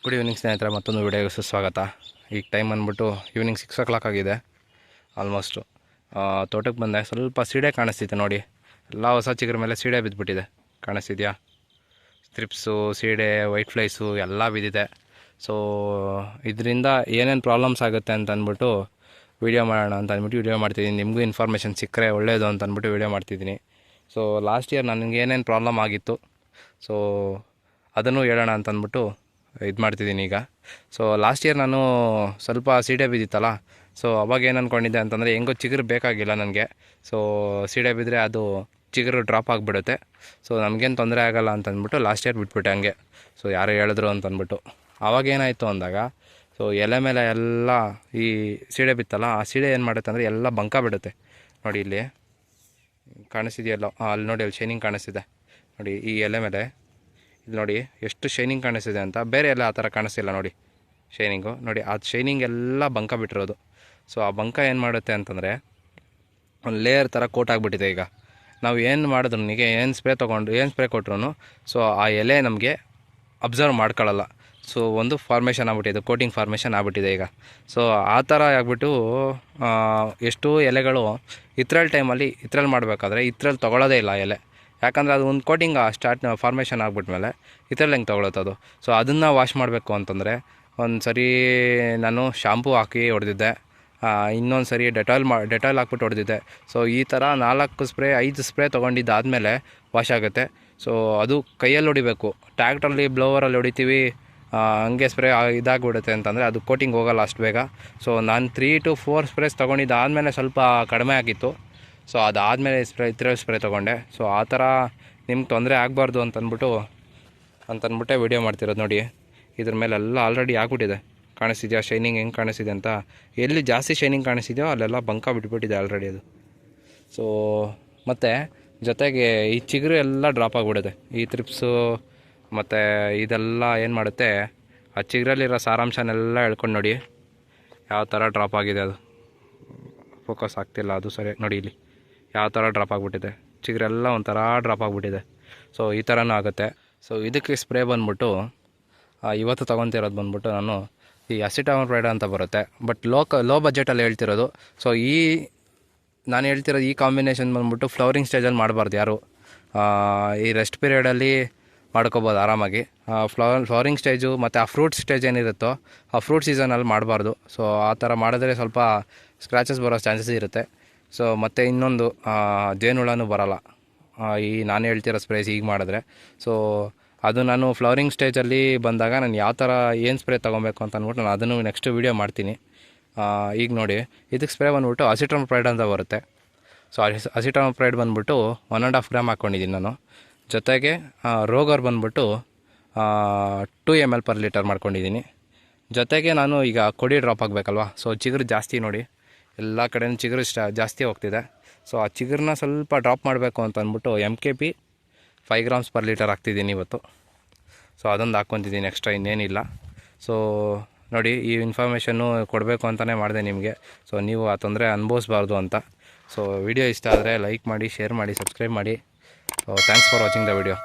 Good evening ಸ್ನೇಹಿತರೆ, ಮತ್ತೊಂದು ವಿಡಿಯೋಗೆ ಸುಸ್ವಾಗತ. ಈಗ ಟೈಮ್ ಬಂದ್ಬಿಟ್ಟು ಈವ್ನಿಂಗ್ 6 o'clock ಆಗಿದೆ ಆಲ್ಮೋಸ್ಟು. ತೋಟಕ್ಕೆ ಬಂದೆ. ಸ್ವಲ್ಪ ಸೀಡೆ ಕಾಣಿಸ್ತಿದೆ ನೋಡಿ, ಎಲ್ಲ ಹೊಸ ಚಿಗುರ ಮೇಲೆ ಸೀಡೆ ಬಿದ್ದುಬಿಟ್ಟಿದೆ. ಕಾಣಿಸ್ತಿದೆಯಾ? ಸ್ಟ್ರಿಪ್ಸು, ಸೀಡೆ, ವೈಟ್ ಫ್ಲೈಸು ಎಲ್ಲ ಬಿದ್ದಿದೆ. ಸೊ ಇದರಿಂದ ಏನೇನು ಪ್ರಾಬ್ಲಮ್ಸ್ ಆಗುತ್ತೆ ಅಂತ ಅಂದ್ಬಿಟ್ಟು ವೀಡಿಯೋ ಮಾಡೋಣ ಅಂತ ಅಂದ್ಬಿಟ್ಟು ವೀಡಿಯೋ ಮಾಡ್ತಿದ್ದೀನಿ. ನಿಮಗೂ ಇನ್ಫಾರ್ಮೇಷನ್ ಸಿಕ್ಕರೆ ಒಳ್ಳೆಯದು ಅಂತ ಅಂದ್ಬಿಟ್ಟು ವೀಡಿಯೋ ಮಾಡ್ತಿದ್ದೀನಿ. ಸೊ ಲಾಸ್ಟ್ ಇಯರ್ ನನಗೆ ಏನೇನು ಪ್ರಾಬ್ಲಮ್ ಆಗಿತ್ತು, ಸೊ ಅದನ್ನು ಹೇಳೋಣ ಅಂತ ಅಂದ್ಬಿಟ್ಟು ಇದು ಮಾಡ್ತಿದ್ದೀನಿ ಈಗ. ಸೊ ಲಾಸ್ಟ್ ಇಯರ್ ನಾನು ಸ್ವಲ್ಪ ಸೀಡೆ ಬಿದ್ದಿತ್ತಲ್ಲ, ಸೊ ಅವಾಗ ಏನು ಅಂದ್ಕೊಂಡಿದ್ದೆ ಅಂತಂದರೆ, ಹೆಂಗೋ ಚಿಗುರು ಬೇಕಾಗಿಲ್ಲ ನನಗೆ. ಸೊ ಸೀಡೆ ಬಿದ್ದರೆ ಅದು ಚಿಗುರು ಡ್ರಾಪ್ ಆಗಿಬಿಡುತ್ತೆ, ಸೊ ನಮಗೇನು ತೊಂದರೆ ಆಗೋಲ್ಲ ಅಂತಂದ್ಬಿಟ್ಟು ಲಾಸ್ಟ್ ಇಯರ್ ಬಿಟ್ಬಿಟ್ಟೆ ಹಂಗೆ. ಸೊ ಯಾರು ಹೇಳಿದ್ರು ಅಂತಂದ್ಬಿಟ್ಟು ಆವಾಗೇನಾಯಿತು ಅಂದಾಗ, ಸೊ ಎಲೆ ಮೇಲೆ ಎಲ್ಲ ಈ ಸೀಡೆ ಬಿತ್ತಲ್ಲ, ಆ ಸೀಡೆ ಏನು ಮಾಡುತ್ತೆ ಅಂದರೆ ಎಲ್ಲ ಬಂಕ ಬಿಡುತ್ತೆ. ನೋಡಿ ಇಲ್ಲಿ ಕಾಣಿಸ್ತಿದೆಯಲ್ಲ, ಅಲ್ಲಿ ನೋಡಿ, ಅಲ್ಲಿ ಶೈನಿಂಗ್ ಕಾಣಿಸ್ತಿದೆ ನೋಡಿ ಈ ಎಲೆ ಮೇಲೆ. ಇಲ್ಲಿ ನೋಡಿ ಎಷ್ಟು ಶೈನಿಂಗ್ ಕಾಣಿಸ್ತಿದೆ ಅಂತ. ಬೇರೆ ಎಲ್ಲ ಆ ಥರ ಕಾಣಿಸ್ತಿಲ್ಲ ನೋಡಿ ಶೈನಿಂಗು. ನೋಡಿ ಆ ಶೈನಿಂಗ್ ಎಲ್ಲ ಬಂಕ ಬಿಟ್ಟಿರೋದು. ಸೊ ಆ ಬಂಕ ಏನು ಮಾಡುತ್ತೆ ಅಂತಂದರೆ ಒಂದು ಲೇಯರ್ ಥರ ಕೋಟ್ ಆಗಿಬಿಟ್ಟಿದೆ. ಈಗ ನಾವು ಏನು ಮಾಡಿದ್ರು, ನನಗೆ ಏನು ಸ್ಪ್ರೇ ಕೊಟ್ಟರು ಸೊ ಆ ಎಲೆ ನಮಗೆ ಅಬ್ಸರ್ವ್ ಮಾಡ್ಕೊಳ್ಳಲ್ಲ. ಸೊ ಒಂದು ಫಾರ್ಮೇಷನ್ ಆಗ್ಬಿಟ್ಟಿದೆ, ಕೋಟಿಂಗ್ ಫಾರ್ಮೇಷನ್ ಆಗ್ಬಿಟ್ಟಿದೆ ಈಗ. ಸೊ ಆ ಥರ ಆಗಿಬಿಟ್ಟು ಎಷ್ಟೋ ಎಲೆಗಳು ಇತ್ರಲ್ಲಿ ಟೈಮಲ್ಲಿ ಮಾಡಬೇಕಾದ್ರೆ ಇತ್ರಲ್ಲಿ ತೊಗೊಳ್ಳೋದೇ ಇಲ್ಲ ಎಲೆ. ಯಾಕಂದರೆ ಅದು ಒಂದು ಕೋಟಿಂಗ್ ಫಾರ್ಮೇಷನ್ ಆಗಿಬಿಟ್ಮೇಲೆ ಇದ್ರಲ್ಲಿ ಹೆಂಗೆ ತೊಗೊಳತ್ತದು. ಸೊ ಅದನ್ನು ವಾಶ್ ಮಾಡಬೇಕು ಅಂತಂದರೆ ಒಂದು ಸರಿ ನಾನು ಶಾಂಪೂ ಹಾಕಿ ಹೊಡೆದಿದ್ದೆ, ಇನ್ನೊಂದು ಸರಿ ಡೆಟಾಲ್ ಹಾಕ್ಬಿಟ್ಟು ಹೊಡೆದಿದ್ದೆ. ಸೊ ಈ ಥರ 4 ಸ್ಪ್ರೇ 5 ಸ್ಪ್ರೇ ತೊಗೊಂಡಿದ್ದಾದಮೇಲೆ ವಾಶ್ ಆಗುತ್ತೆ. ಸೊ ಅದು ಕೈಯಲ್ಲಿ ಹೊಡಿಬೇಕು. ಟ್ಯಾಕ್ಟ್ರಲ್ಲಿ ಬ್ಲೋವರಲ್ಲಿ ಹೊಡಿತೀವಿ, ಹಂಗೆ ಸ್ಪ್ರೇ ಇದಾಗಿಬಿಡುತ್ತೆ ಅಂತಂದರೆ ಅದು ಕೋಟಿಂಗ್ ಹೋಗೋಲ್ಲ ಅಷ್ಟು ಬೇಗ. ಸೊ ನಾನು 3 to 4 ಸ್ಪ್ರೇಸ್ ತೊಗೊಂಡಿದ್ದಾದಮೇಲೆ ಸ್ವಲ್ಪ ಕಡಿಮೆ ಆಗಿತ್ತು. ಸೊ ಅದಾದಮೇಲೆ ಸ್ಪ್ರೇ ತೊಗೊಂಡೆ. ಸೊ ಆ ಥರ ನಿಮ್ಗೆ ತೊಂದರೆ ಆಗಬಾರ್ದು ಅಂತಂದ್ಬಿಟ್ಟೆ ವಿಡಿಯೋ ಮಾಡ್ತಿರೋದು. ನೋಡಿ ಇದ್ರ ಮೇಲೆಲ್ಲ ಆಲ್ರೆಡಿ ಆಗ್ಬಿಟ್ಟಿದೆ. ಕಾಣಿಸ್ತಿದೆಯಾ ಶೈನಿಂಗ್ ಹೆಂಗೆ ಕಾಣಿಸ್ತಿದೆ ಅಂತ? ಎಲ್ಲಿ ಜಾಸ್ತಿ ಶೈನಿಂಗ್ ಕಾಣಿಸ್ತಿದೆಯೋ ಅಲ್ಲೆಲ್ಲ ಬಂಕ ಬಿಟ್ಬಿಟ್ಟಿದೆ ಆಲ್ರೆಡಿ ಅದು. ಸೊ ಮತ್ತು ಜೊತೆಗೆ ಈ ಚಿಗುರು ಎಲ್ಲ ಡ್ರಾಪ್ ಆಗಿಬಿಡುತ್ತೆ. ಈ ತ್ರಿಪ್ಸು ಮತ್ತು ಇದೆಲ್ಲ ಏನು ಮಾಡುತ್ತೆ, ಆ ಚಿಗುರಲ್ಲಿರೋ ಸಾರಾಂಶನೆಲ್ಲ ಎಳ್ಕೊಂಡು ನೋಡಿ ಯಾವ ಥರ ಡ್ರಾಪ್ ಆಗಿದೆ. ಅದು ಫೋಕಸ್ ಆಗ್ತಿಲ್ಲ, ಅದು ಸರಿ ನೋಡಿ ಇಲ್ಲಿ ಯಾವ ಥರ ಡ್ರಾಪ್ ಆಗಿಬಿಟ್ಟಿದೆ. ಚಿಗುರೆಲ್ಲ ಒಂಥರ ಡ್ರಾಪ್ ಆಗಿಬಿಟ್ಟಿದೆ. ಸೊ ಈ ಥರನೂ ಆಗುತ್ತೆ. ಸೊ ಇದಕ್ಕೆ ಸ್ಪ್ರೇ ಬಂದ್ಬಿಟ್ಟು ಇವತ್ತು ತೊಗೊತಿರೋದು ಬಂದ್ಬಿಟ್ಟು ನಾನು ಈ ಅಸಿಟಮಿಪ್ರಿಡ್ ಅಂತ ಬರುತ್ತೆ, ಬಟ್ ಲೋ ಬಜೆಟಲ್ಲಿ ಹೇಳ್ತಿರೋದು. ಸೊ ನಾನು ಹೇಳ್ತಿರೋದು ಈ ಕಾಂಬಿನೇಷನ್ ಬಂದ್ಬಿಟ್ಟು ಫ್ಲವರಿಂಗ್ ಸ್ಟೇಜಲ್ಲಿ ಮಾಡಬಾರ್ದು ಯಾರು. ಈ ರೆಸ್ಟ್ ಪೀರಿಯಡಲ್ಲಿ ಮಾಡ್ಕೋಬೋದು ಆರಾಮಾಗಿ. ಫ್ಲವರಿಂಗ್ ಸ್ಟೇಜು ಮತ್ತು ಆ ಫ್ರೂಟ್ ಸ್ಟೇಜ್ ಏನಿರುತ್ತೋ ಆ ಫ್ರೂಟ್ ಸೀಸನಲ್ಲಿ ಮಾಡಬಾರ್ದು. ಸೊ ಆ ಥರ ಮಾಡಿದ್ರೆ ಸ್ವಲ್ಪ ಸ್ಕ್ರ್ಯಾಚಸ್ ಬರೋ ಚಾನ್ಸಸ್ ಇರುತ್ತೆ. ಸೊ ಮತ್ತು ಇನ್ನೊಂದು ಜೇನುಳನೂ ಬರೋಲ್ಲ ಈ ನಾನು ಹೇಳ್ತಿರೋ ಸ್ಪ್ರೇಸ್ ಈಗ ಮಾಡಿದ್ರೆ. ಸೊ ಅದು ನಾನು ಫ್ಲವರಿಂಗ್ ಸ್ಟೇಜಲ್ಲಿ ಬಂದಾಗ ನಾನು ಯಾವ ಥರ ಏನು ಸ್ಪ್ರೇ ತೊಗೊಬೇಕು ಅಂತ ಅಂದ್ಬಿಟ್ಟು ನಾನು ಅದನ್ನು ನೆಕ್ಸ್ಟ್ ವೀಡಿಯೋ ಮಾಡ್ತೀನಿ. ಈಗ ನೋಡಿ ಇದಕ್ಕೆ ಸ್ಪ್ರೇ ಬಂದ್ಬಿಟ್ಟು ಅಸಿಟಮಿಪ್ರಿಡ್ ಅಂತ ಬರುತ್ತೆ. ಸೊ ಅಸಿಟಮಿಪ್ರಿಡ್ ಬಂದ್ಬಿಟ್ಟು 1.5 ಗ್ರಾಮ್ ಹಾಕ್ಕೊಂಡಿದ್ದೀನಿ ನಾನು. ಜೊತೆಗೆ ರೋಗರ್ ಬಂದ್ಬಿಟ್ಟು 2 ml per ಲೀಟರ್ ಮಾಡ್ಕೊಂಡಿದ್ದೀನಿ. ಜೊತೆಗೆ ನಾನು ಈಗ ಕೊಡಿ ಡ್ರಾಪ್ ಆಗಬೇಕಲ್ವ, ಸೊ ಚಿಗುರು ಜಾಸ್ತಿ ನೋಡಿ ಎಲ್ಲ ಕಡೆಯೂ ಚಿಗುರು ಜಾಸ್ತಿ ಹೋಗ್ತಿದೆ. ಸೊ ಆ ಚಿಗುರನ್ನ ಸ್ವಲ್ಪ ಡ್ರಾಪ್ ಮಾಡಬೇಕು ಅಂತ ಅಂದ್ಬಿಟ್ಟು MKP 5 grams per ಲೀಟರ್ ಹಾಕ್ತಿದ್ದೀನಿ ಇವತ್ತು. ಸೊ ಅದೊಂದು ಹಾಕ್ಕೊತಿದ್ದೀನಿ, ಎಕ್ಸ್ಟ್ರಾ ಇನ್ನೇನಿಲ್ಲ. ಸೊ ನೋಡಿ ಈ ಇನ್ಫಾರ್ಮೇಷನ್ನು ಕೊಡಬೇಕು ಅಂತಲೇ ಮಾಡಿದೆ ನಿಮಗೆ. ಸೊ ನೀವು ಆ ತೊಂದರೆ ಅನುಭವಿಸ್ಬಾರ್ದು ಅಂತ. ಸೊ ವಿಡಿಯೋ ಇಷ್ಟ ಆದರೆ ಲೈಕ್ ಮಾಡಿ, ಶೇರ್ ಮಾಡಿ, ಸಬ್ಸ್ಕ್ರೈಬ್ ಮಾಡಿ. So thanks for watching the video.